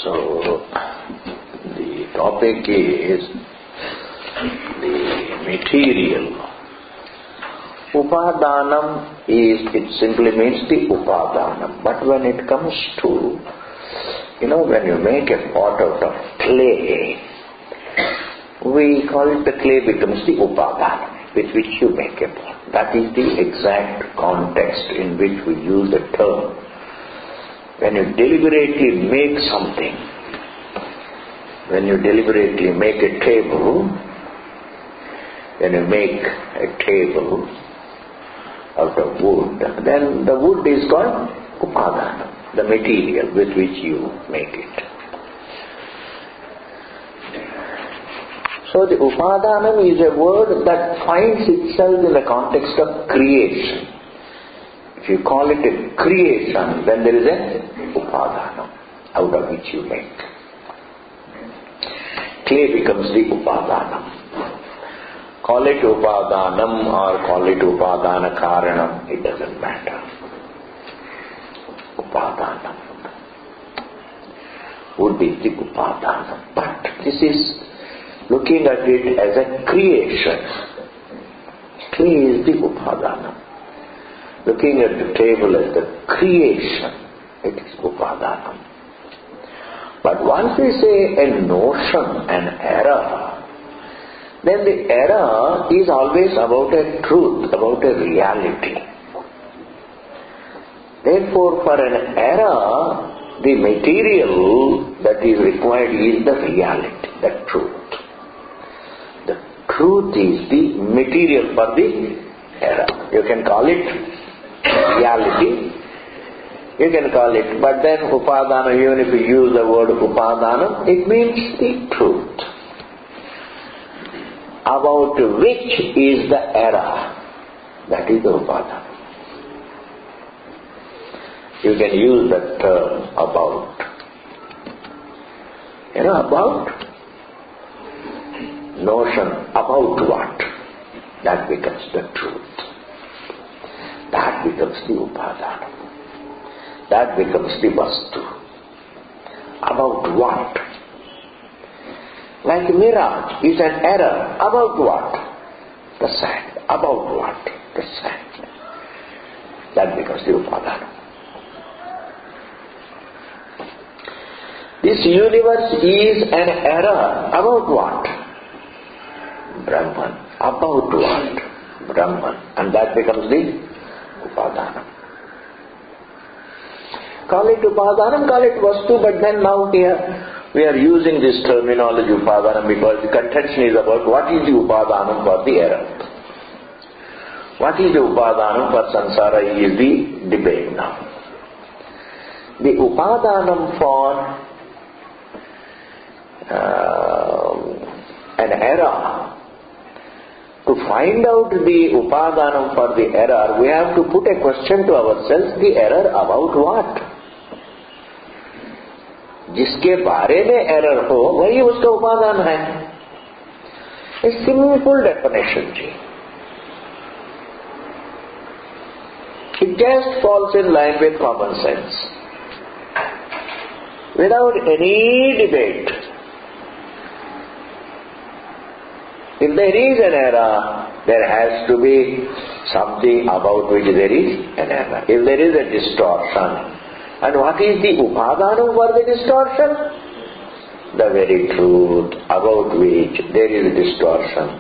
So, the topic is the material. Upadanam it simply means the upadanam. But when it comes to, when you make a pot out of clay, we call it the clay becomes the upadanam with which you make a pot. That is the exact context in which we use the term. When you deliberately make something, when you deliberately make a table, when you make a table out of wood, then the wood is called upadana, the material with which you make it. So the upadanam is a word that finds itself in the context of creation. If you call it a creation, then there is a upadanam out of which you make. Clay becomes the upadanam. Call it upadanam or call it upadana karanam, it doesn't matter. Upadanam. Would be the upadanam. But this is looking at it as a creation. Clay is the upadanam. Looking at the table as the creation, it is upadanam. But once we say a notion, an error, then the error is always about a truth, about a reality. Therefore, for an error, the material that is required is the reality, the truth. The truth is the material for the error. You can call it reality, you can call it, but then upadana, even if you use the word upadana, it means the truth, about which is the error. That is the upadana. You can use that term about. About notion, about what? That becomes the truth. That becomes the upadana. That becomes the vastu. About what? Like mirage is an error. About what? The sand. About what? The sand. That becomes the upadana. This universe is an error. About what? Brahman. About what? Brahman. And that becomes the upadana. Call it upadana, call it vastu, but then now here we are using this terminology upadana because the contention is about what is the upadana for the error. What is the upadana for samsara is the debate now. The upadana for an error, to find out the upadanam for the error, we have to put a question to ourselves, the error about what? जिसके बारे में error हो वही उसका उपादान है. A simple definition. It just falls in line with common sense. Without any debate. If there is an error, there has to be something about which there is an error. If there is a distortion, and what is the upadanam for the distortion? The very truth about which there is distortion.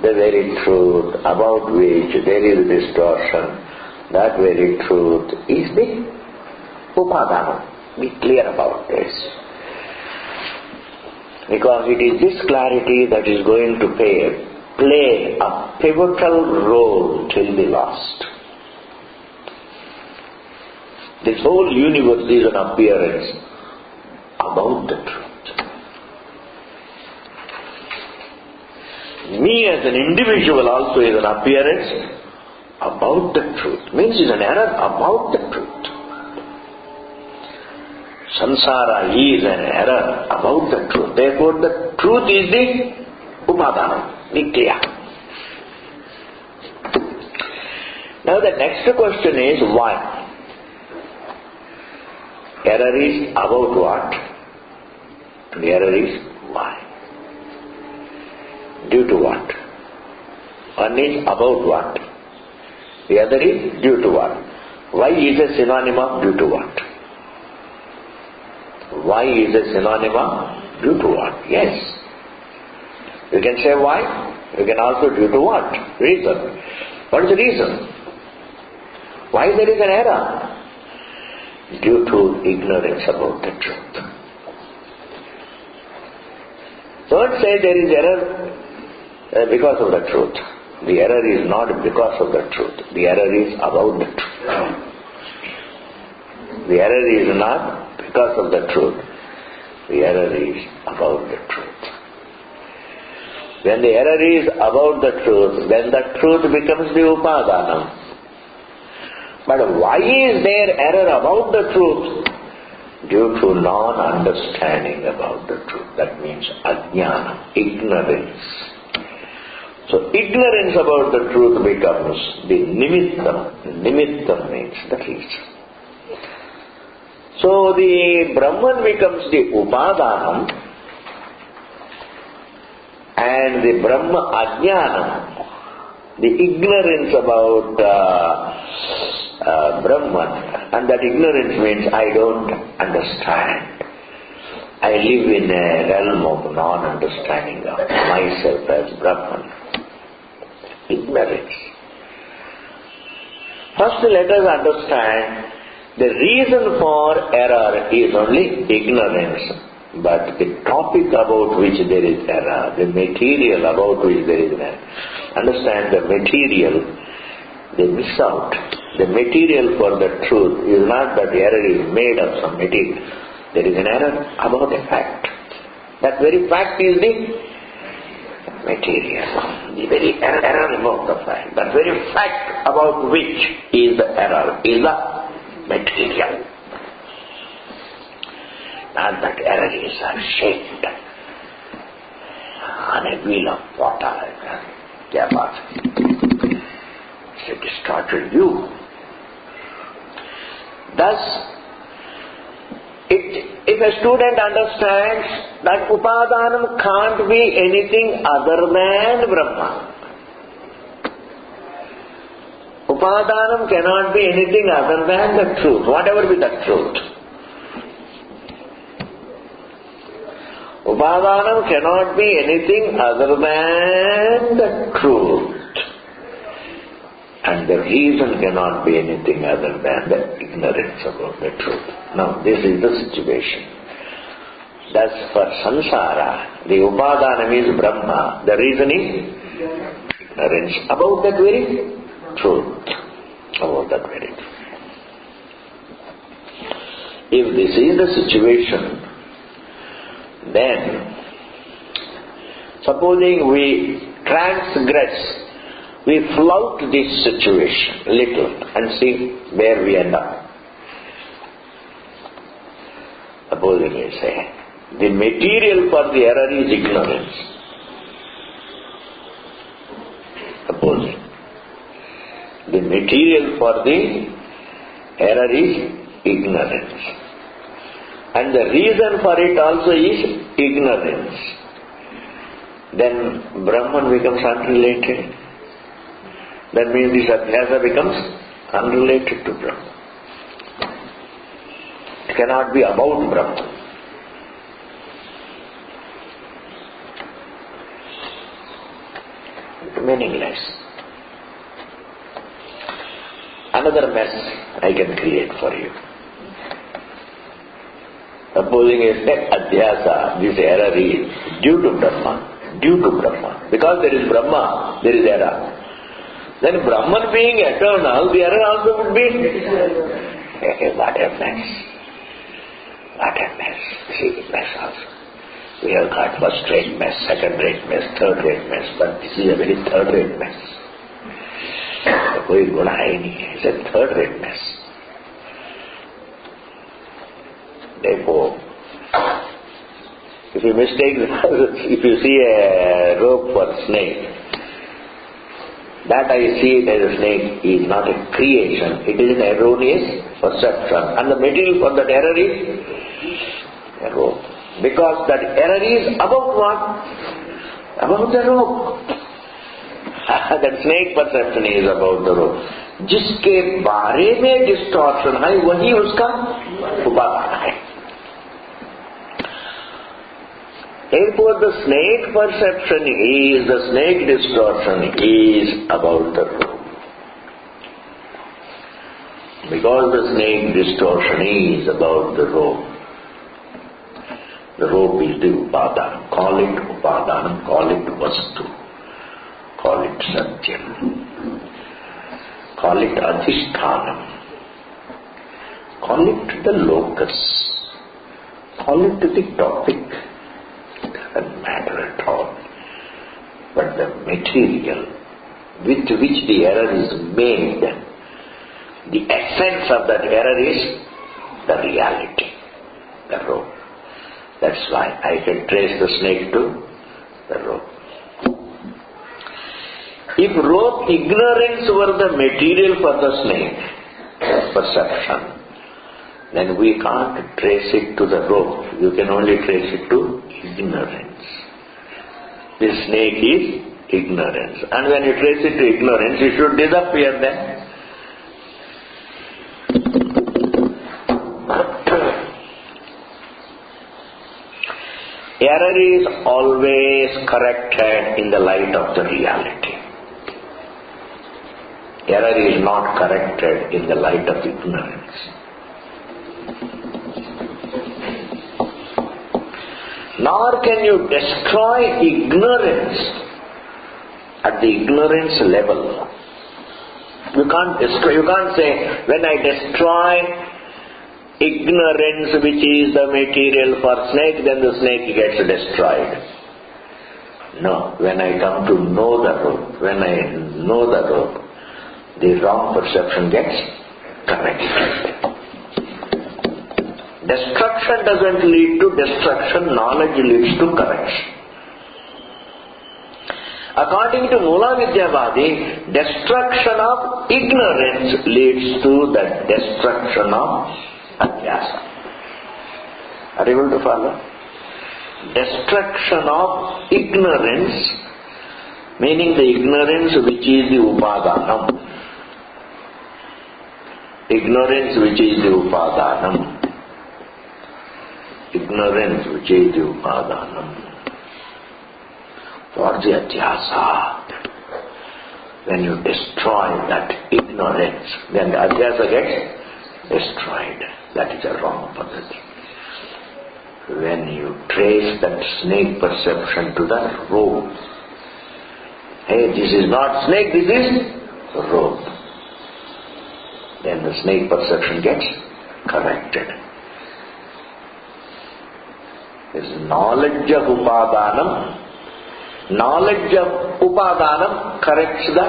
The very truth about which there is distortion. That very truth is the upadanam. Be clear about this. Because it is this clarity that is going to play a pivotal role till the last. This whole universe is an appearance about the truth. Me as an individual also is an appearance about the truth. Means is an error about the truth. Samsara is an error about the truth. Therefore the truth is the upadana, the kriya. Now the next question is why? Error is about what? The error is why. Due to what? One is about what? The other is due to what? Why is a synonym of due to what? Why is a synonym of due to what? Yes. You can say why. You can also due to what? Reason. What is the reason? Why there is an error? Due to ignorance about the truth. Don't say there is error because of the truth. The error is not because of the truth. The error is about the truth. The error is not because of the truth. The error is about the truth. When the error is about the truth, then the truth becomes the upadanam. But why is there error about the truth? Due to non-understanding about the truth. That means ajnana, ignorance. So ignorance about the truth becomes the nimittam. Nimittam means the reason. So the Brahman becomes the upadanam and the Brahma ajnanam, the ignorance about Brahman, and that ignorance means I don't understand. I live in a realm of non-understanding of myself as Brahman. Ignorance. First let us understand the reason for error is only ignorance, but the topic about which there is error, the material about which there is error. Understand the material, they miss out. The material for the truth is not that the error is made of some material. There is an error about a fact. That very fact is the material. The very error about the fact. That very fact about which is the error is the material. Not that error is shaped on a wheel of water. It's a distorted view. Thus, if a student understands that upadanam can't be anything other than Brahma, upadanam cannot be anything other than the truth, whatever be the truth. Upadanam cannot be anything other than the truth. And the reason cannot be anything other than the ignorance about the truth. Now, this is the situation. Thus, for samsara, the upadanam is Brahma. The reason is ignorance about that very truth. About that very truth. If this is the situation, then, supposing we transgress, we flout this situation a little and see where we end up. Supposing we say, the material for the error is ignorance. Supposing. The material for the error is ignorance. And the reason for it also is ignorance. Then Brahman becomes unrelated. That means this adhyasa becomes unrelated to Brahman. It cannot be about Brahman. It's meaningless. Another mess I can create for you. Supposing a adhyasa, this error is due to Brahman. Due to Brahman. Because there is Brahma, there is error. Then Brahman being eternal, the error also would be... What a mess. What a mess. See, mess also. We have got first-rate mess, second-rate mess, third-rate mess, but this is a very third-rate mess. Koi guna hai nahi, it's a third-rate mess. Therefore, if you see a rope for snake, that I see it as a snake is not a creation, it is an erroneous perception. And the material for that error is a rope. Because that error is about what? About the rope. That snake perception is about the rope. जिसके बारे में distortion है वही उसका उपादान है. Therefore, the snake perception is, the snake distortion is about the rope. Because the snake distortion is about the rope is the upadana. Call it upadana, call it vastu, call it satyam, call it adhishthanam, call it the locus, call it the topic. It doesn't matter at all. But the material with which the error is made, the essence of that error is the reality, the rope. That's why I can trace the snake to the rope. If rope ignorance were the material for the snake perception, then we can't trace it to the rope. You can only trace it to ignorance. The snake is ignorance. And when you trace it to ignorance, it should disappear then. Error is always corrected in the light of the reality. Error is not corrected in the light of ignorance. Nor can you destroy ignorance at the ignorance level. You can't destroy, you can't say, when I destroy ignorance which is the material for snake, then the snake gets destroyed. No, when I come to know the rope, when I know the rope, the wrong perception gets corrected. Destruction doesn't lead to destruction, knowledge leads to correction. According to Mula Vidyavadi, destruction of ignorance leads to the destruction of adhyasa. Are you able to follow? Destruction of ignorance, meaning the ignorance which is the upadanam. Ignorance which is the upadanam. Ignorance which is the upadanam. For the adhyasa, when you destroy that ignorance, then the adhyasa gets destroyed. That is a wrong pathati. When you trace that snake perception to the rope, hey, this is not snake, this is rope, then the snake perception gets corrected. This knowledge of upadanam, corrects the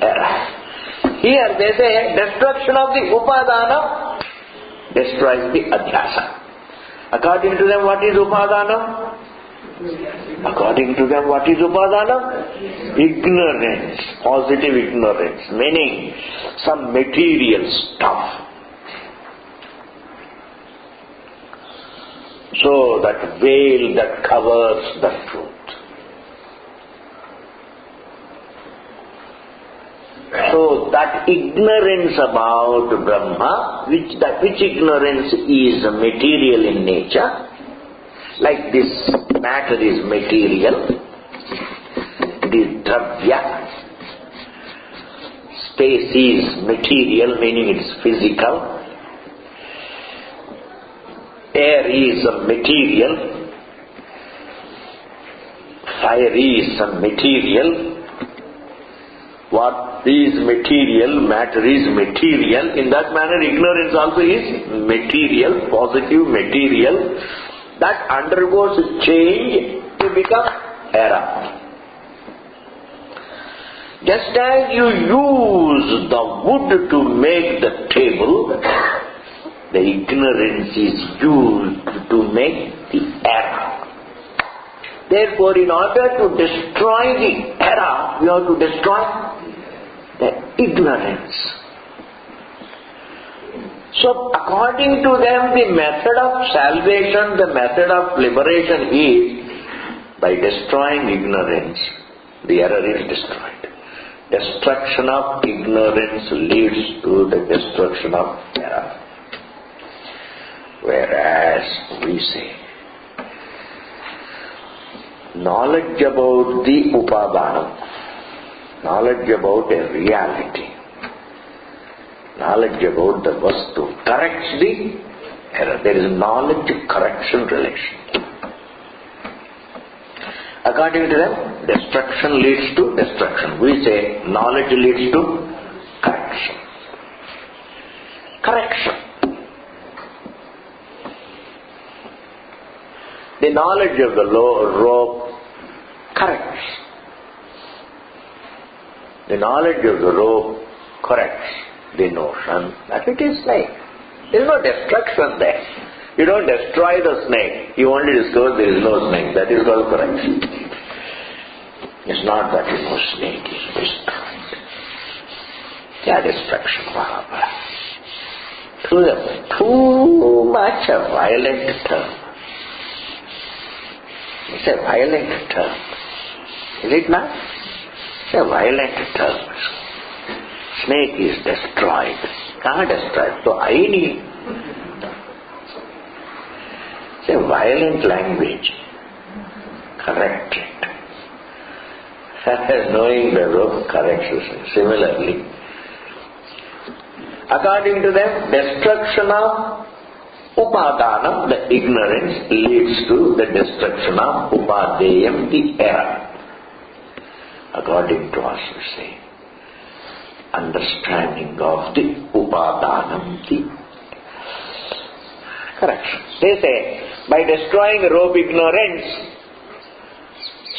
error. Here they say destruction of the upadana destroys the adhyasa. According to them, what is upadana? According to them, what is upadana? Ignorance, positive ignorance, meaning some material stuff. So that veil that covers the truth. So that ignorance about Brahma, which ignorance is material in nature, like this matter is material, it is dravya, space is material, meaning it's physical, air is a material, fire is a material. What is material, matter is material. In that manner, ignorance also is material, positive material, that undergoes change to become error. Just as you use the wood to make the table, the ignorance is used to make the error. Therefore, in order to destroy the error, we have to destroy the ignorance. So according to them, the method of salvation, the method of liberation is by destroying ignorance. The error is destroyed. Destruction of ignorance leads to the destruction of error. Whereas we say, knowledge about the upadana, knowledge about a reality, knowledge about the vastu corrects the error. There is knowledge correction relation. According to them, destruction leads to destruction. We say knowledge leads to correction. Correction. The knowledge of the rope corrects. The knowledge of the rope corrects the notion that it is snake. There is no destruction there. You don't destroy the snake. You only discover there is no snake. That is called correction. It's not that snake is destroyed. Yeah, destruction. Too much a violent term. It's a violent term. Is it not? It's a violent term. Snake is destroyed. Not destroyed. So aini. It's a violent language. Correct it. Knowing the rope corrects it. Similarly, according to them, destruction of upadana, the ignorance, leads to the destruction of upadeyam, the error. According to us, we say, understanding of the upadanam, the correction. They say, by destroying rope ignorance,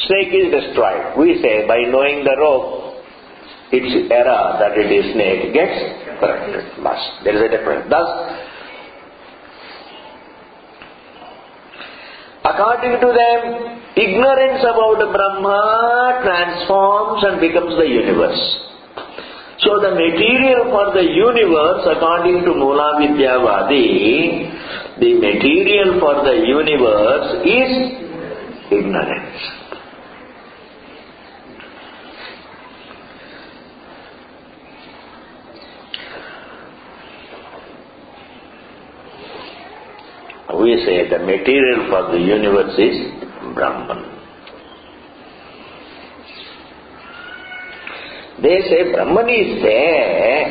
snake is destroyed. We say, by knowing the rope, its error that it is snake gets corrected. Must. There is a difference. Thus, according to them, ignorance about Brahma transforms and becomes the universe. So the material for the universe, according to Mula Vidyavadi, the material for the universe is ignorance. We say the material for the universe is Brahman. They say Brahman is there,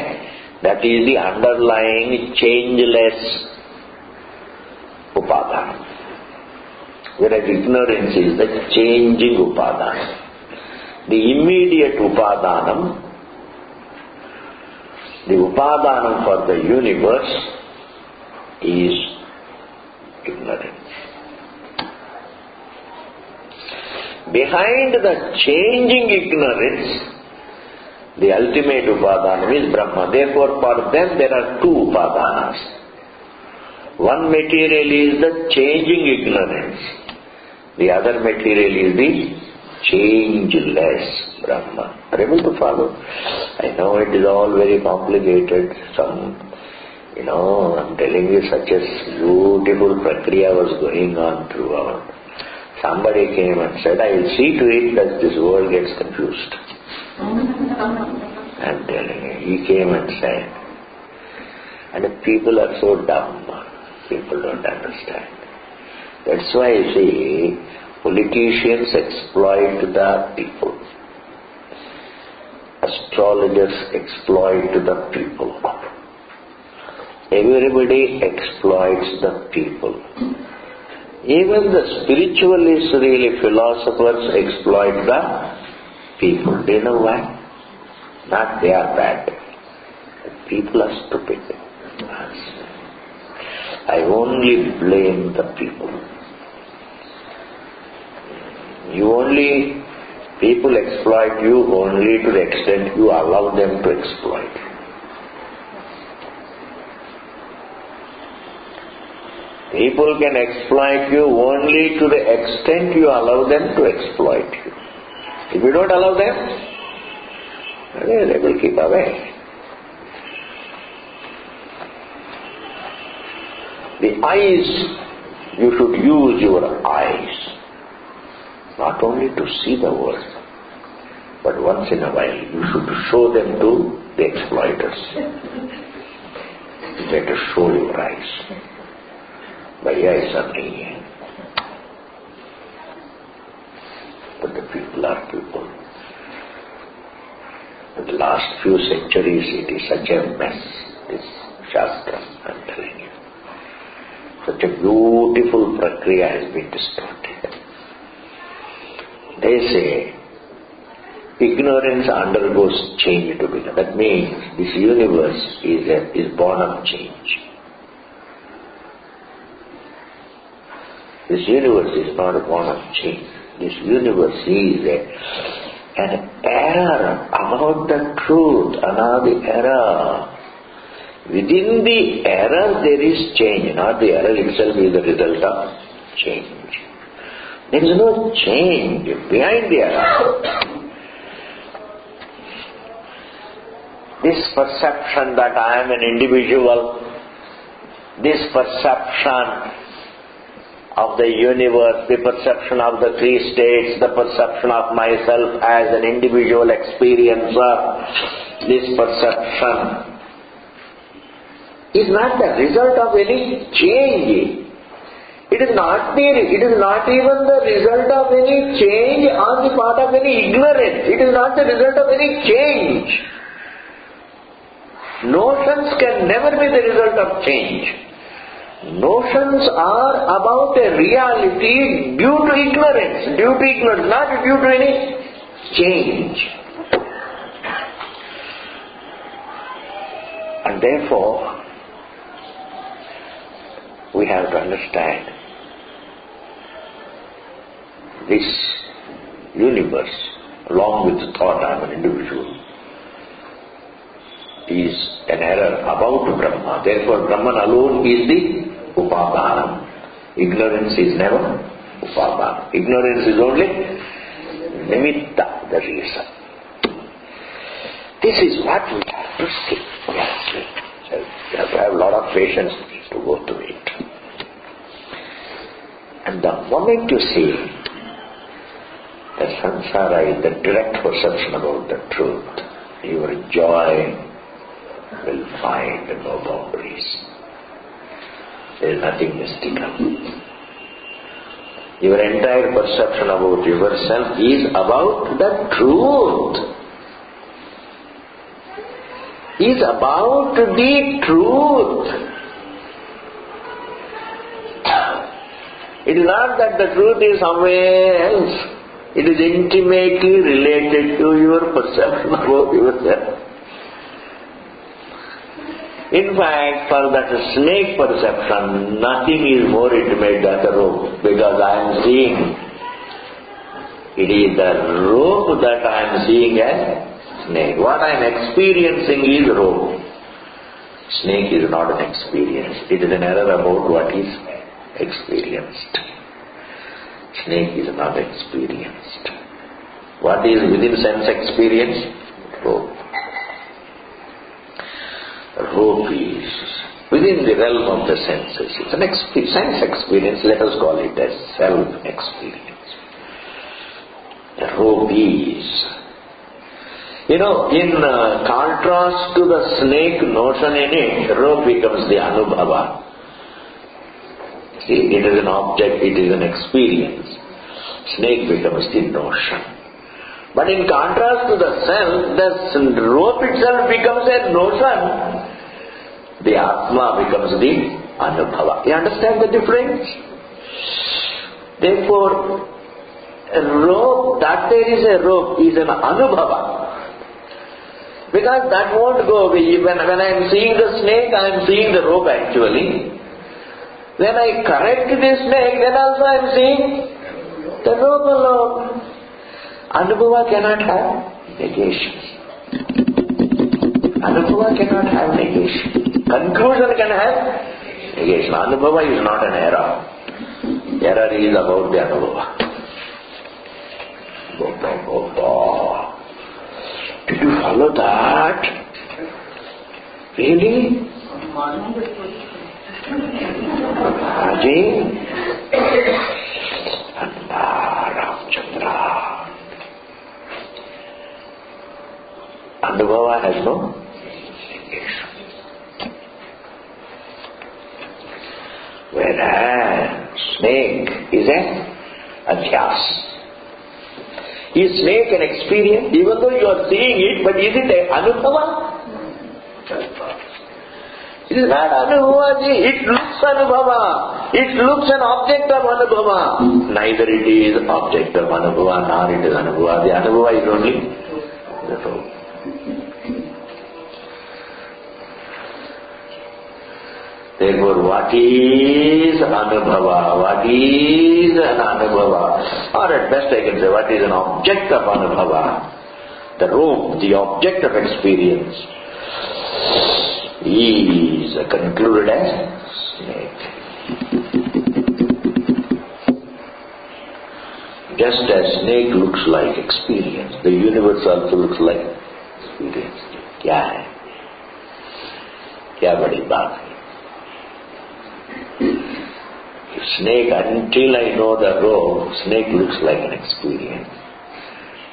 that is the underlying changeless upadana. Whereas ignorance is the changing upadana. The immediate upadanam, the upadanam for the universe is ignorance. Behind the changing ignorance, the ultimate upadanam is Brahma. Therefore, for them there are two upadanas. One material is the changing ignorance. The other material is the changeless Brahma. Are you able to follow? I know it is all very complicated. I'm telling you, such a beautiful prakriya was going on throughout. Somebody came and said, I will see to it that this world gets confused. I'm telling you, he came and said, and the people are so dumb, people don't understand. That's why you see, politicians exploit the people. Astrologers exploit the people. Everybody exploits the people. Even the spiritualists, really philosophers, exploit the people. Do you know why? Not they are bad. The people are stupid. I only blame the people. People exploit you only to the extent you allow them to exploit you. People can exploit you only to the extent you allow them to exploit you. If you don't allow them, they will keep away. The eyes, you should use your eyes, not only to see the world, but once in a while you should show them to the exploiters. You better show your eyes. भैया ऐसा नहीं है. But the people are people. In the last few centuries it is such a mess, this Shastra, I am telling you. Such a beautiful prakriya has been distorted. They say ignorance undergoes change to become. That means this universe is born of change. This universe is not born of change. This universe is an error about the truth, another error. Within the error there is change, not the error itself is the result of change. There is no change behind the error. This perception that I am an individual, this perception of the universe, the perception of the three states, the perception of myself as an individual experiencer, this perception is not the result of any change. It is not even the result of any change on the part of any ignorance. It is not the result of any change. Notions can never be the result of change. Notions are about a reality due to ignorance, not due to any change. And therefore, we have to understand this universe, along with the thought I am an individual, is an error about Brahma. Therefore, Brahman alone is the Upadana. Ignorance is never Upadana. Ignorance is only Nimitta, the reason. This is what we have to see. So you have to have a lot of patience to go through it. And the moment you see that samsara is the direct perception about the truth, your joy will find no boundaries. There is nothing mystical. Your entire perception about yourself is about the truth. Is about the truth. It is not that the truth is somewhere else. It is intimately related to your perception about yourself. In fact, for that snake perception, nothing is more intimate than the rope, because I am seeing, it is the rope that I am seeing as snake. What I am experiencing is rope. Snake is not an experience. It is an error about what is experienced. Snake is not experienced. What is within sense experience? Rope. Rope is within the realm of the senses. It's an sense experience, let us call it as self-experience. The rope is. In contrast to the snake notion in it, rope becomes the anubhava. See, it is an object, it is an experience. Snake becomes the notion. But in contrast to the self, the rope itself becomes a notion. The Atma becomes the Anubhava. You understand the difference? Therefore, a rope, that there is a rope, is an Anubhava. Because that won't go away. When I am seeing the snake, I am seeing the rope actually. When I correct the snake, then also I am seeing the rope alone. Anubhava cannot have negation. Anubhava cannot have negation. Conclusion can have negation. Anubhava is not an error. Error is about the Anubhava. Did you follow that? Really? Raji and Ramchandra. Anubhava has no negation. Whereas snake is an adhyas. Is snake an experience? Even though you are seeing it, but is it an anubhava? It is not anubhava. It looks anubhava. It looks an object of anubhava. Neither it is object of anubhava nor it is anubhava. The anubhava is only the soul. Therefore, what is anubhava? What is an anubhava? Or at best I can say, what is an object of anubhava? The room, the object of experience is concluded as snake. Just as snake looks like experience, the universe also looks like experience. क्या है? क्या बड़ी बात है? Snake, until I know the road, snake looks like an experience.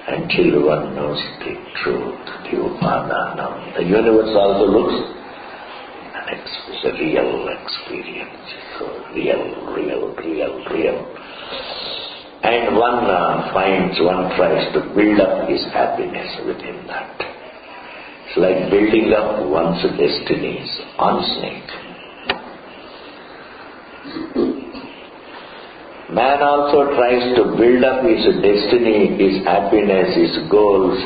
Until one knows the truth, the upadana. The universe also looks it's a real experience. So real. And one tries to build up his happiness within that. It's like building up one's destinies on snake. Man also tries to build up his destiny, his happiness, his goals,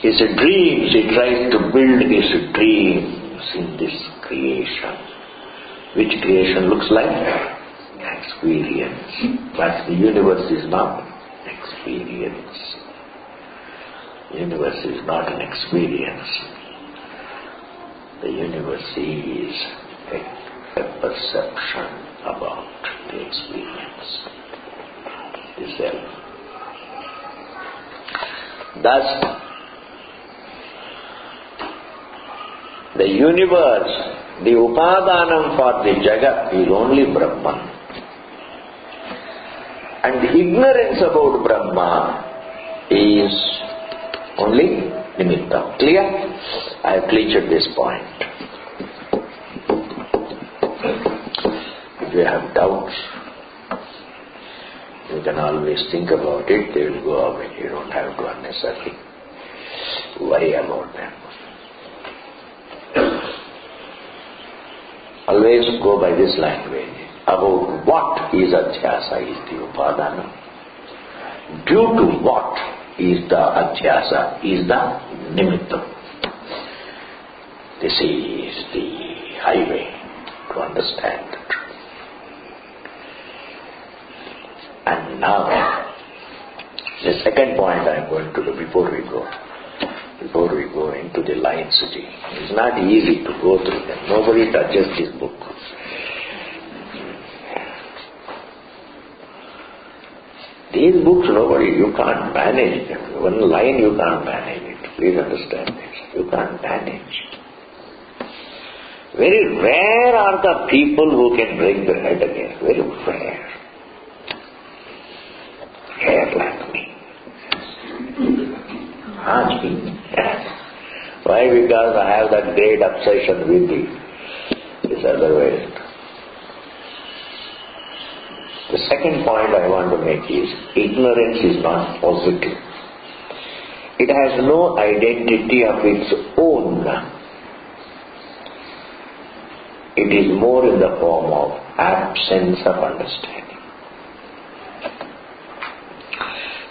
his dreams. He tries to build his dreams in this creation. Which creation looks like experience. But the universe is not experience. The universe is not an experience. The universe is a perception about the experience, the self. Thus, the universe, the upadanam for the jagat is only Brahman. And the ignorance about Brahma is only nimitta. Clear? I have cleared this point. If you have doubts, you can always think about it, they will go away. You don't have to unnecessarily worry about them. Always go by this language. About what is adhyasa is the upadana. Due to what is the adhyasa, is the nimitta. This is the highway to understand the truth. And now, the second point I am going to do before we go into the lines. It's not easy to go through them. Nobody touches this book. These books, you can't manage them. One line you can't manage it. Please understand this. You can't manage. Very rare are the people who can bring the head again. Very rare. Rare like me. Why? Because I have that great obsession with this other way. The second point I want to make is, ignorance is not positive. It has no identity of its own. It is more in the form of absence of understanding.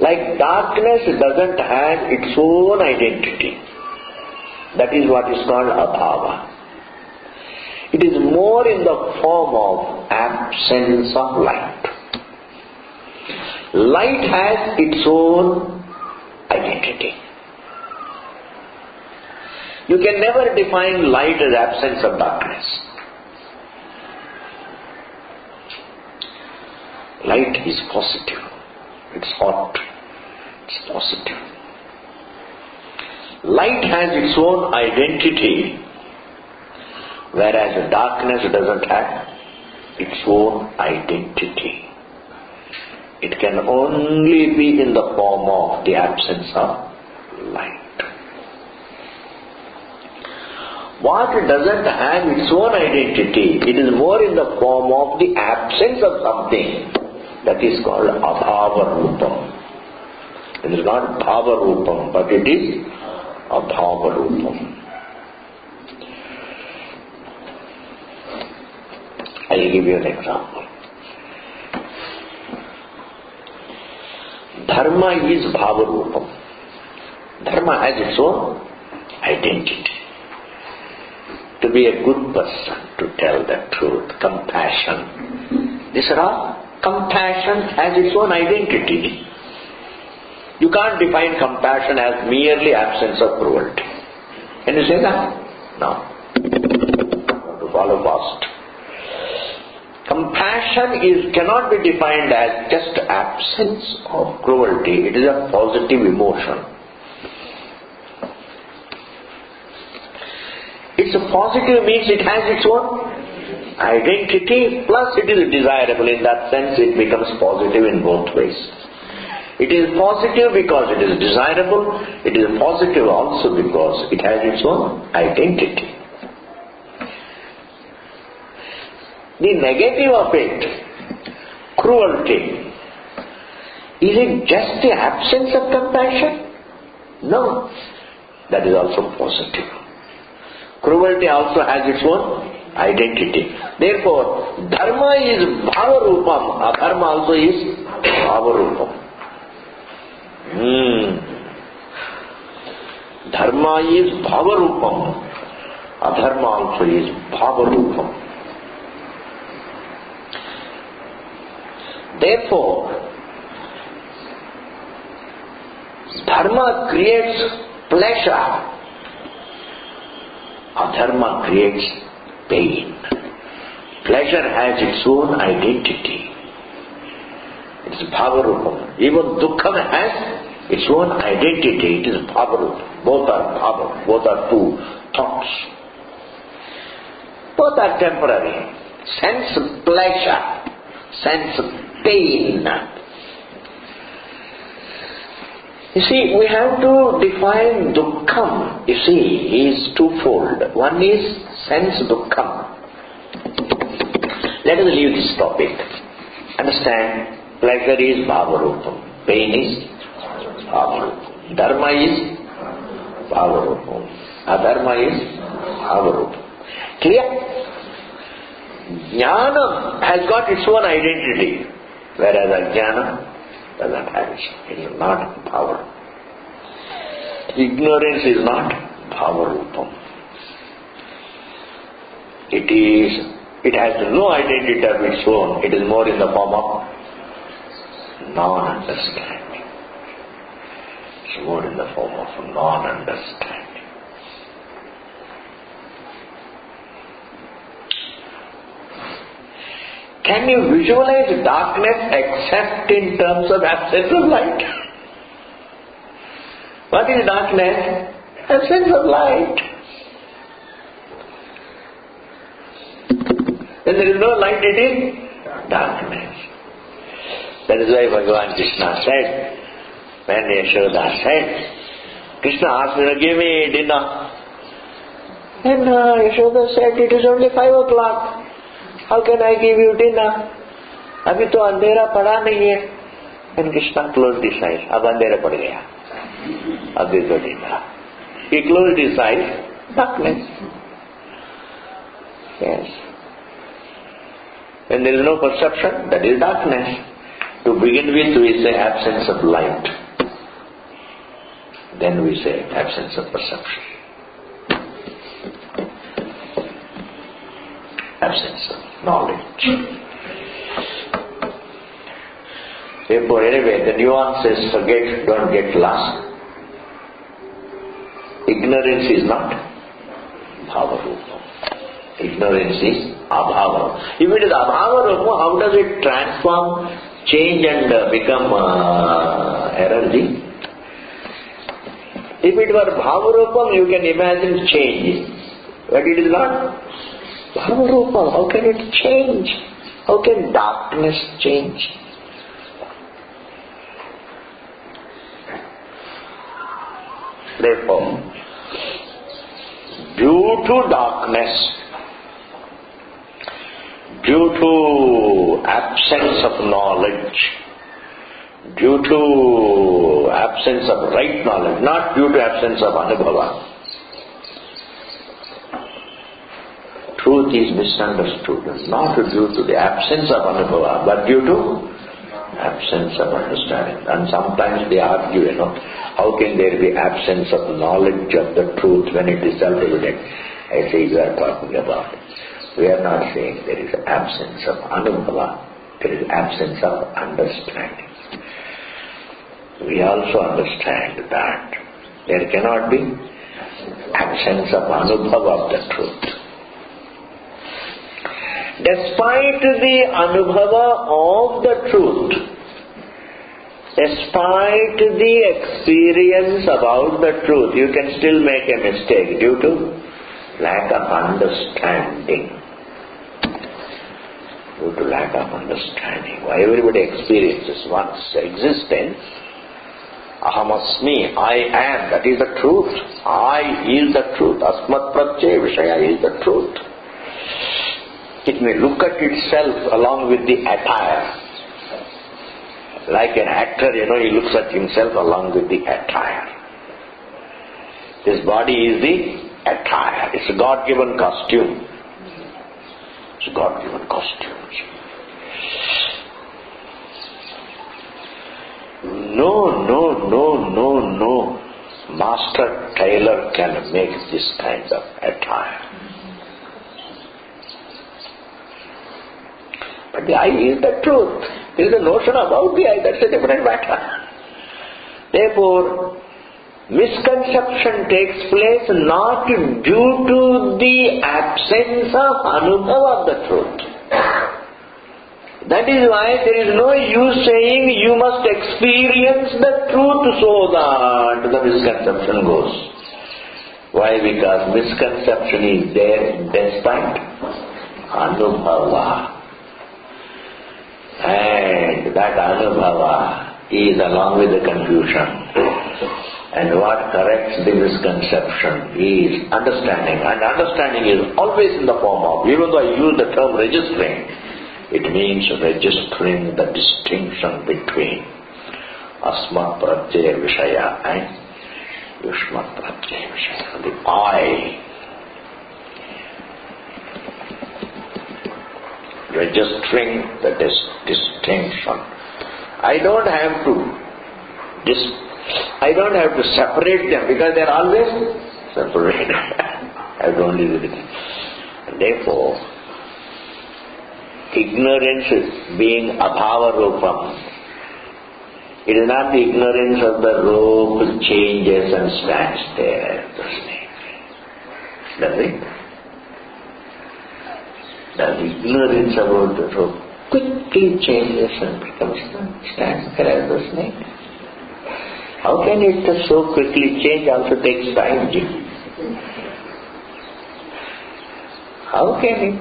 Like darkness doesn't have its own identity. That is what is called abhava. It is more in the form of absence of light. Light has its own identity. You can never define light as absence of darkness. Light is positive. It's hot. It's positive. Light has its own identity, whereas darkness doesn't have its own identity. It can only be in the form of the absence of light. What doesn't have its own identity, it is more in the form of the absence of something, that is called abhava rupam. It is not bhava rupam, but it is abhava rupam. I will give you an example. Dharma is bhava rupam. Dharma has its own identity. To be a good person, to tell the truth, compassion. These are all. Compassion has its own identity. You can't define compassion as merely absence of cruelty. Can you say that? No. You have to follow fast. Compassion cannot be defined as just absence of cruelty. It is a positive emotion. It's a positive means it has its own identity, plus it is desirable. In that sense, it becomes positive in both ways. It is positive because it is desirable. It is positive also because it has its own identity. The negative of it, cruelty, is it just the absence of compassion? No, that is also positive. Cruelty also has its own identity. Therefore, dharma is bhava rupam, adharma also is bhava rupam. Dharma is bhava rupam, adharma also is bhava rupam. Therefore, dharma creates pleasure, adharma creates pain. Pleasure has its own identity. It's bhava rupam. Even dukkham has its own identity. It is bhava rupam. Both are bhava. Both are two thoughts. Both are temporary. Sense pleasure, sense pain. You see, we have to define dukkham. You see, is twofold. One is sense dukkham. Let us leave this topic. Understand, pleasure is bhava rupam, pain is bhava rupam, dharma is bhava rupam, adharma is bhava rupam. Clear? Jnana has got its own identity, whereas ajnana does not have it. It is not bhava. Ignorance is not bhava rupam. It has no identity of its own. It is more in the form of non-understanding. It's more in the form of non-understanding. Can you visualize darkness except in terms of absence of light? What is darkness? Absence of light. When there is no light, it is darkness. That is why Bhagavan Krishna said, when Yashoda said, Krishna asked me to give me dinner. And Yashoda said, it is only 5 o'clock. How can I give you dinner? Abhi to andhera pada nahi hai. And Krishna closed his eyes. Ab andhera pad gaya. Ab deso dinner. He closed his eyes. Darkness. Yes. When there is no perception, that is darkness. To begin with, we say absence of light. Then we say absence of perception. Absence of knowledge. Therefore, anyway, the nuances, don't get lost. Ignorance is not bhava rupam. Ignorance is abhava. If it is abhava rupam, how does it transform, change and become energy? If it were bhava rupam, you can imagine change. But it is not bhava rupam. How can it change? How can darkness change? Therefore, due to darkness, due to absence of knowledge, due to absence of right knowledge, not due to absence of anubhava. Truth is misunderstood, not due to the absence of anubhava, but due to absence of understanding. And sometimes they argue, how can there be absence of knowledge of the truth when it is self-evident? I say, you are talking about. We are not saying there is absence of anubhava, there is absence of understanding. We also understand that there cannot be absence of anubhava of the truth. Despite the anubhava of the truth, despite the experience about the truth, you can still make a mistake due to lack of understanding. Due to lack of understanding. Why everybody experiences one's existence. Ahamasmi, I am, that is the truth. I is the truth. Asmat pratyaya vishaya is the truth. It may look at itself along with the attire. Like an actor, he looks at himself along with the attire. His body is the attire. It's a God-given costume. It's a God-given costume. No. Master tailor can make this kind of attire. But the I is the truth. There is a notion about the I, that's a different matter. Therefore, misconception takes place not due to the absence of anubhava of the truth. That is why there is no use saying you must experience the truth so that the misconception goes. Why? Because misconception is there despite anubhava. And that anubhava is along with the confusion. And what corrects the misconception is understanding. And understanding is always in the form of, even though I use the term registering, it means registering the distinction between asmat pratyaya vishaya and yushmat pratyaya vishaya. The I. Registering the distinction. I don't have to separate them because they are always separated. I have to only do it. And therefore, ignorance being abhava rupam, it is not the ignorance of the rope changes and stands there, the snake. Does it? The ignorance about the rope quickly changes and stands there as the snake. How can it so quickly change? Also takes time. How can it?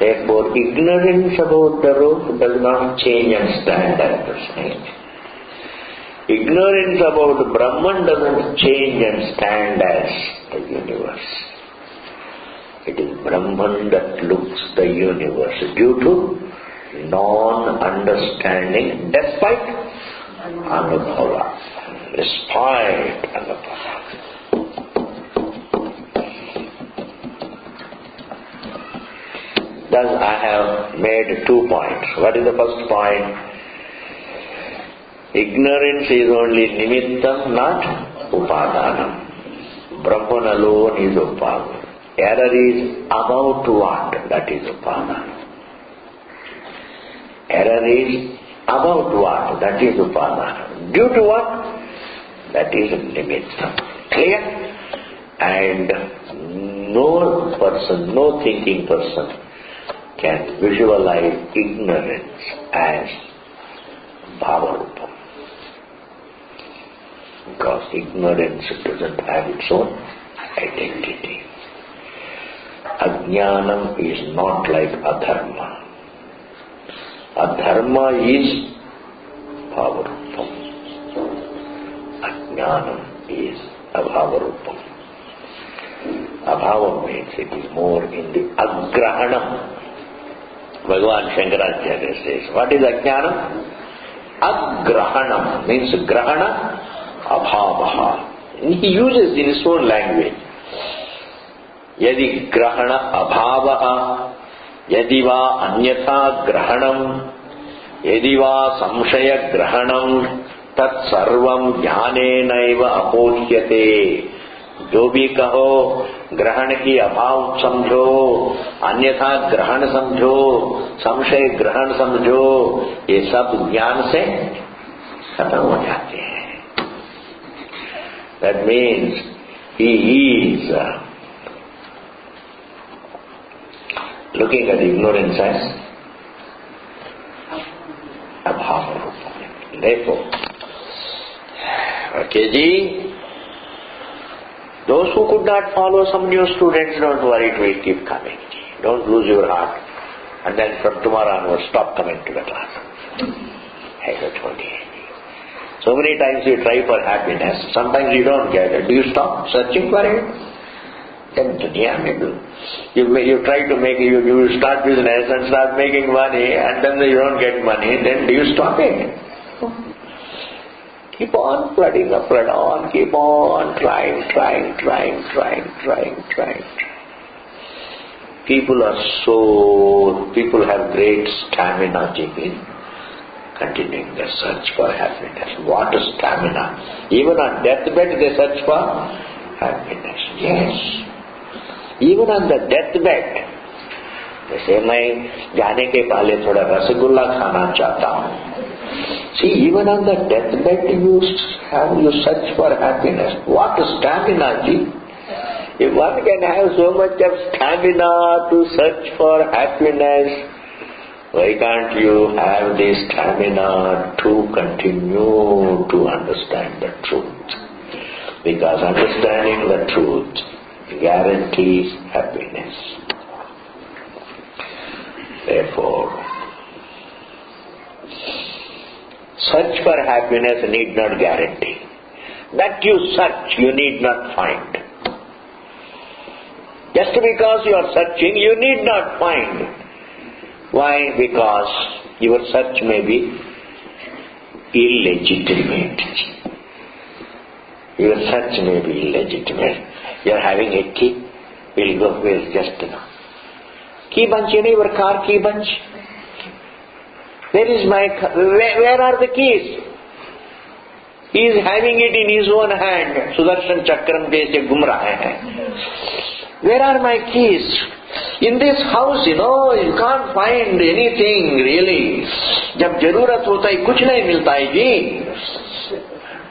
Therefore, ignorance about the rope does not change and stand as the snake. Ignorance about Brahman doesn't change and stand as the universe. It is Brahman that looks the universe due to non-understanding despite anubhava. Despite anubhava. Thus I have made 2 points. What is the first point? Ignorance is only nimittam, not upadanam. Brahman alone is upadana. Error is about what? That is upadana. Error is about what? That is upadana. Due to what? That is nimittam. Clear? And no person, no thinking person can visualize ignorance as bhavarupam. Because ignorance doesn't have its own identity. Ajnanam is not like adharma. Adharma is bhavarupam. Ajnanam is abhavarupam. Abhava means it is more in the agrahanam. Bhagavan Shankaracharya says, what is ajnanam? Agrahanam means grahana abhavaha. He uses in his own language. Yadi grahana abhavaha, yadi va anyatha grahanam, yadi va samshaya grahanam, tat sarvam jnanenaiva apohyate. जो भी कहो ग्रहण की अभाव समझो, अन्यथा ग्रहण समझो, संशय ग्रहण समझो, ये सब ज्ञान से खत्म हो जाते हैं. That means he is looking at ignorance as abhava. Therefore, okay ji, those who could not follow some new students, don't worry, it will keep coming. Don't lose your heart. And then from tomorrow onwards, stop coming to the class. I have told you. So many times you try for happiness, sometimes you don't get it. Do you stop searching for it? Then dunya may do. You try to make, you start business and start making money, and then you don't get money, then do you stop it? Keep on flooding the flood on, keep on trying. People have great stamina, JP, continuing their search for happiness. What is stamina? Even on deathbed they search for happiness. Yes. Even on the deathbed. जैसे मैं जाने के पहले थोड़ा रसगुल्ला खाना चाहता हूँ. See, even on the deathbed you search for happiness. What stamina, ji? If one can have so much of stamina to search for happiness, why can't you have the stamina to continue to understand the truth? Because understanding the truth guarantees happiness. Therefore, search for happiness need not guarantee. That you search, you need not find. Just because you are searching, you need not find. Why? Because your search may be illegitimate. Your search may be illegitimate. You are having a key, we'll just key bunch, your car key bunch. Where is my car? Where are the keys? He is having it in his own hand. Sudarshan Chakram jaise ghum rahe hain. Where are my keys? In this house, you can't find anything really. Jab jarurat hota hai, kuch nahi milta hai ji.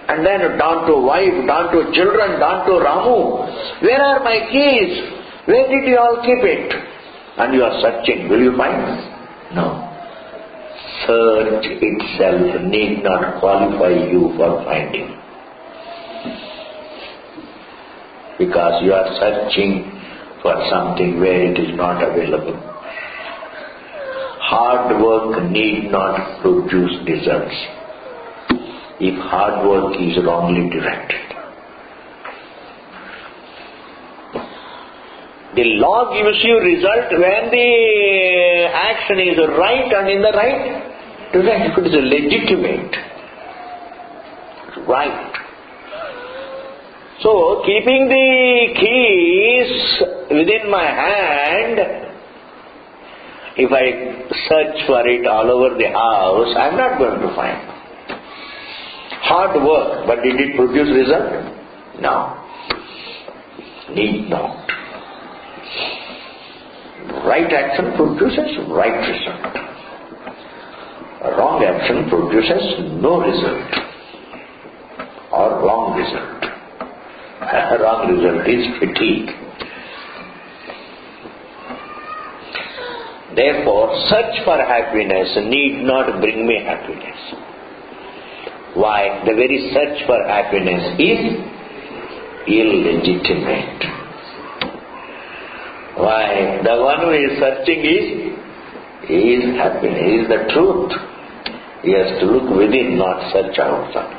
And then down to wife, down to children, down to Ramu. Where are my keys? Where did you all keep it? And you are searching. Will you find? No. Search itself need not qualify you for finding. Because you are searching for something where it is not available. Hard work need not produce results if hard work is wrongly directed. The law gives you result when the action is right and in the right direction. If it is legitimate, right. So, keeping the keys within my hand, if I search for it all over the house, I am not going to find. Hard work, but did it produce result? No. Need not. Right action produces right result. Wrong action produces no result or wrong result. Wrong result is fatigue. Therefore, search for happiness need not bring me happiness. Why? The very search for happiness is illegitimate. Why? The one who is searching is happiness, is the truth. He has to look within, not search outside.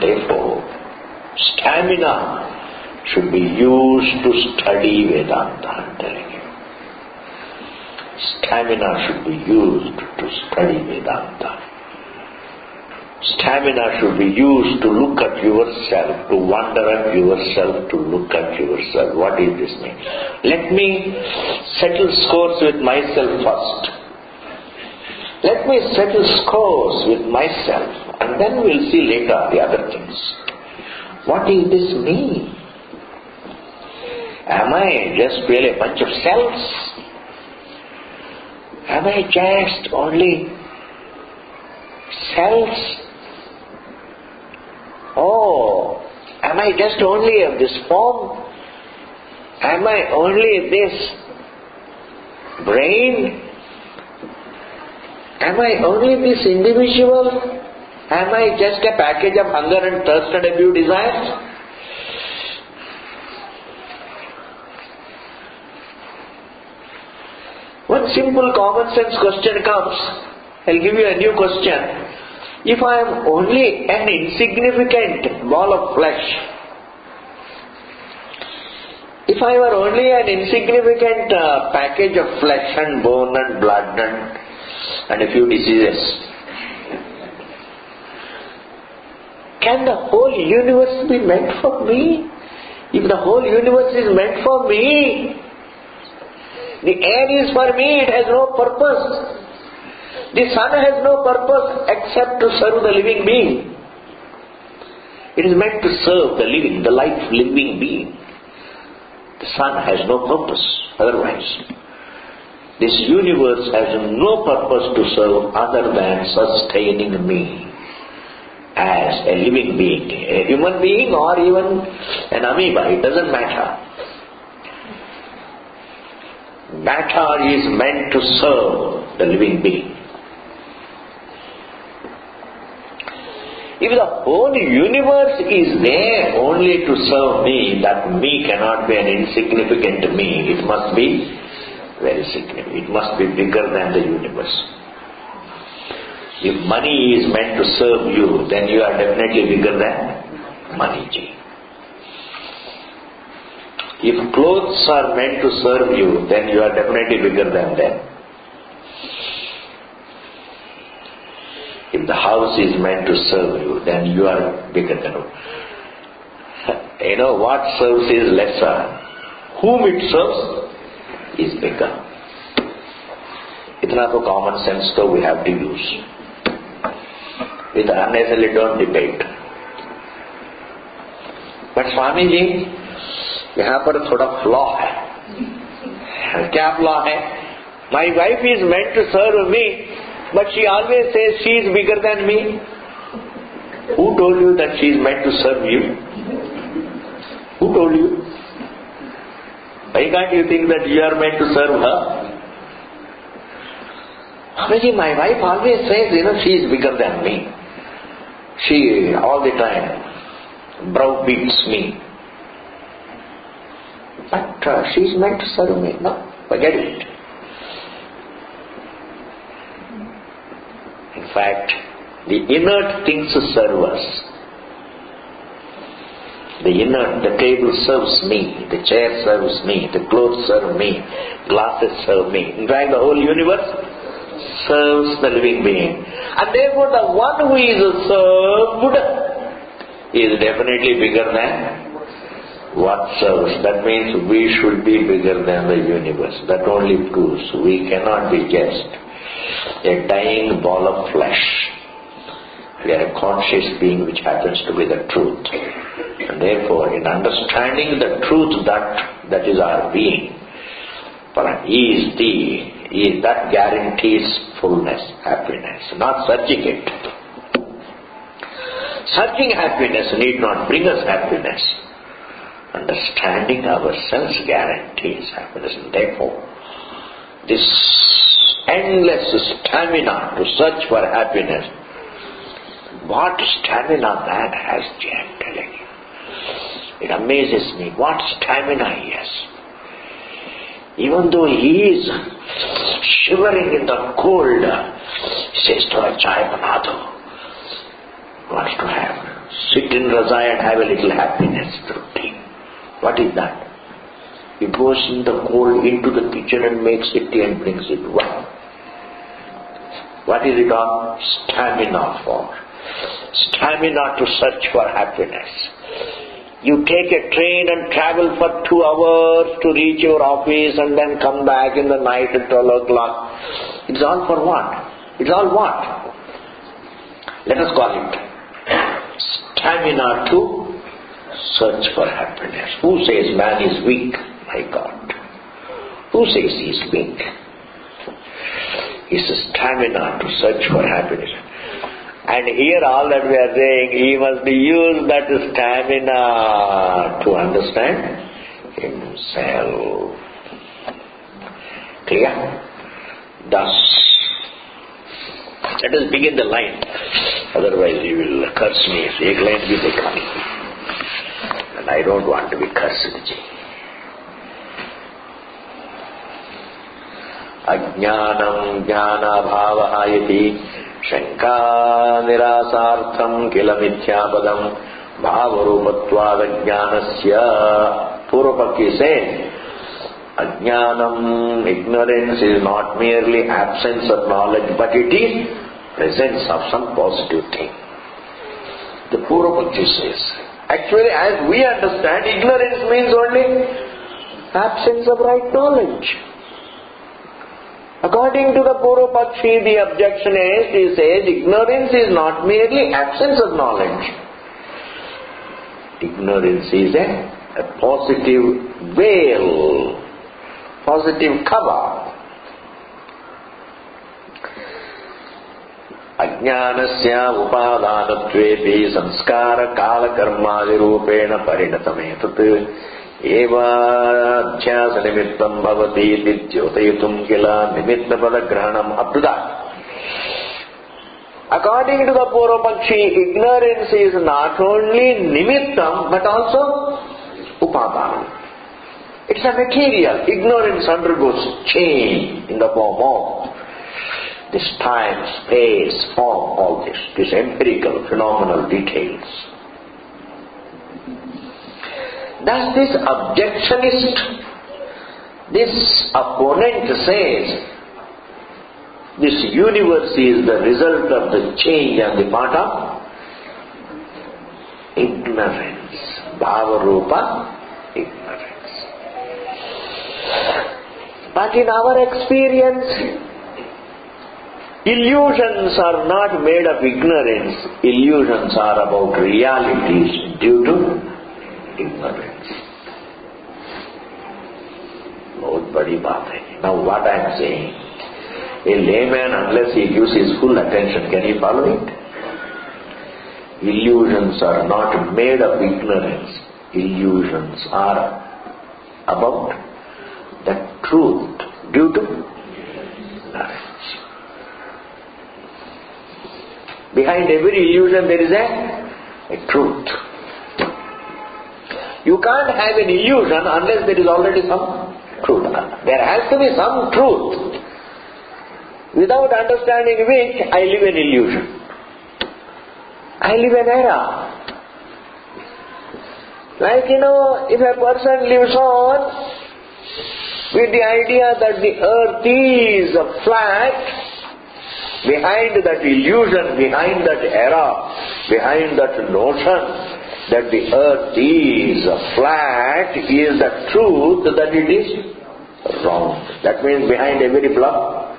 Therefore, stamina should be used to study Vedanta, I'm telling you. Stamina should be used to study Vedanta. Stamina should be used to look at yourself, to wonder at yourself, to look at yourself. What is this mean? Let me settle scores with myself first. Let me settle scores with myself, and then we'll see later the other things. What is this me? Am I just really a bunch of cells? Am I just only cells? Oh, am I just only of this form? Am I only this brain? Am I only this individual? Am I just a package of hunger and thirst and a few desires? One simple common sense question comes. I'll give you a new question. If I am only an insignificant ball of flesh, if I were only an insignificant package of flesh and bone and blood and a few diseases, can the whole universe be meant for me? If the whole universe is meant for me, the air is for me, it has no purpose. The sun has no purpose except to serve the living being. It is meant to serve the living, the life-living being. The sun has no purpose otherwise. This universe has no purpose to serve other than sustaining me as a living being, a human being or even an amoeba, it doesn't matter. Matter is meant to serve the living being. If the whole universe is there only to serve me, that me cannot be an insignificant me. It must be very significant. It must be bigger than the universe. If money is meant to serve you, then you are definitely bigger than money. If clothes are meant to serve you, then you are definitely bigger than them. If the house is meant to serve you, then you are bigger than them. You know, what serves is lesser. Whom it serves is bigger. Itna to common sense though we have to use. With unnecessarily don't debate. But Swami ji, यहाँ पर थोड़ा flaw है. क्या flaw है? My wife is meant to serve me, but she always says she is bigger than me. Who told you that she is meant to serve you? Who told you? Why can't you think that you are meant to serve her? Swamiji, my wife always says, she is bigger than me. She all the time browbeats me. But she is meant to serve me. No, forget it. In fact, the inert things serve us. The inert, the table serves me, the chair serves me, the clothes serve me, glasses serve me. In fact, the whole universe serves the living being. And therefore the one who is served is definitely bigger than what serves. That means we should be bigger than the universe. That only proves we cannot be just a dying ball of flesh. We are a conscious being which happens to be the truth. And therefore, in understanding the truth that is our being, that guarantees fullness, happiness, not searching it. Searching happiness need not bring us happiness. Understanding ourselves guarantees happiness. And therefore, this endless stamina to search for happiness, what stamina man has, I'm telling you. It amazes me what stamina he has. Even though he is shivering in the cold, he says to her, "Chai bana do." Wants to have. Sit in Raza and have a little happiness through tea. What is that? He goes in the cold into the kitchen and makes it tea and brings it. What is it all? Stamina for. Stamina to search for happiness. You take a train and travel for 2 hours to reach your office and then come back in the night at 12 o'clock. It's all for what? It's all what? Let us call it stamina to search for happiness. Who says man is weak? My God. Who says he is weak? It's a stamina to search for happiness. And here all that we are saying, he must use that stamina to understand himself. Clear? Thus, let us begin the line. Otherwise you will curse me. Ek line bhi dekha. And I don't want to be cursed. Ajnanam jnana bhavaha yati Shanka nirasartham kila mithyapadam bhavarupattvada jnanasya. Purvapakshi says, Ajnanam, ignorance is not merely absence of knowledge, but it is presence of some positive thing. The Purvapakshi says, actually as we understand, ignorance means only absence of right knowledge. According to the Purvapakshi, the objection is, he says, ignorance is not merely absence of knowledge. Ignorance is a positive veil, positive cover. Ajnanasya upadhanatvepi sanskara kala karmadi rupena parinatam eva dhyasa nimittam bhavati vidyutayatum kila nimitta padagrahanam. Up to that. According to the Purvapakshi, ignorance is not only nimittam but also upadhanam. It's a material. Ignorance undergoes change in the form of this time, space, form, all this. These empirical, phenomenal details. Thus this objectionist, this opponent says, this universe is the result of the change on the part of ignorance. Bhavarupa, ignorance. But in our experience, illusions are not made of ignorance. Illusions are about realities due to ignorance. Bahut badi baat hai. Now what I am saying, a layman, unless he gives his full attention, can he follow it? Illusions are not made of ignorance. Illusions are about the truth due to ignorance. Behind every illusion there is a truth. You can't have an illusion unless there is already some truth. There has to be some truth, without understanding which I live an illusion. I live an error. Like, if a person lives on with the idea that the earth is flat, behind that illusion, behind that error, behind that notion that the earth is flat is the truth that it is wrong. That means behind every bluff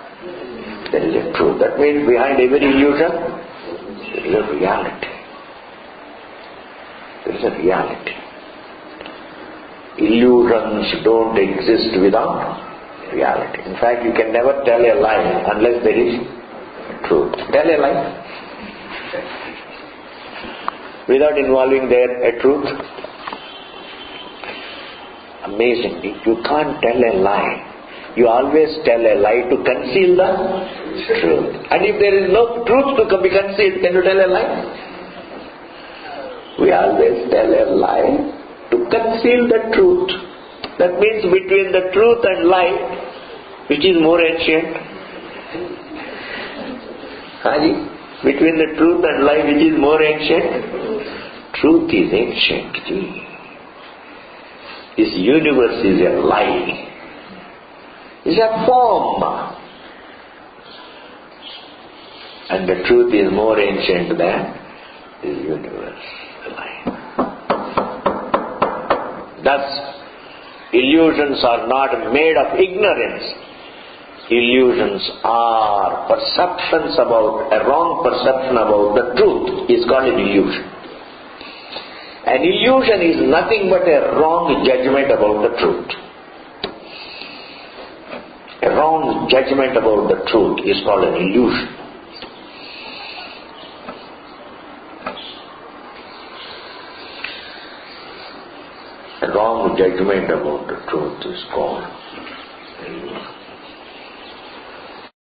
there is a truth. That means behind every illusion there is a reality. There is a reality. Illusions don't exist without reality. In fact, you can never tell a lie unless there is truth. Tell a lie without involving there a truth. Amazingly, you can't tell a lie. You always tell a lie to conceal the truth. And if there is no truth to be concealed, can you tell a lie? We always tell a lie to conceal the truth. That means between the truth and lie, which is more ancient? Between the truth and lie, which is more ancient? Truth is ancient. This universe is a lie. It's a form. And the truth is more ancient than this universe, the lie. Thus, illusions are not made of ignorance. Illusions are perceptions about, a wrong perception about the truth is called an illusion. An illusion is nothing but a wrong judgment about the truth. A wrong judgment about the truth is called an illusion. A wrong judgment about the truth is called an illusion.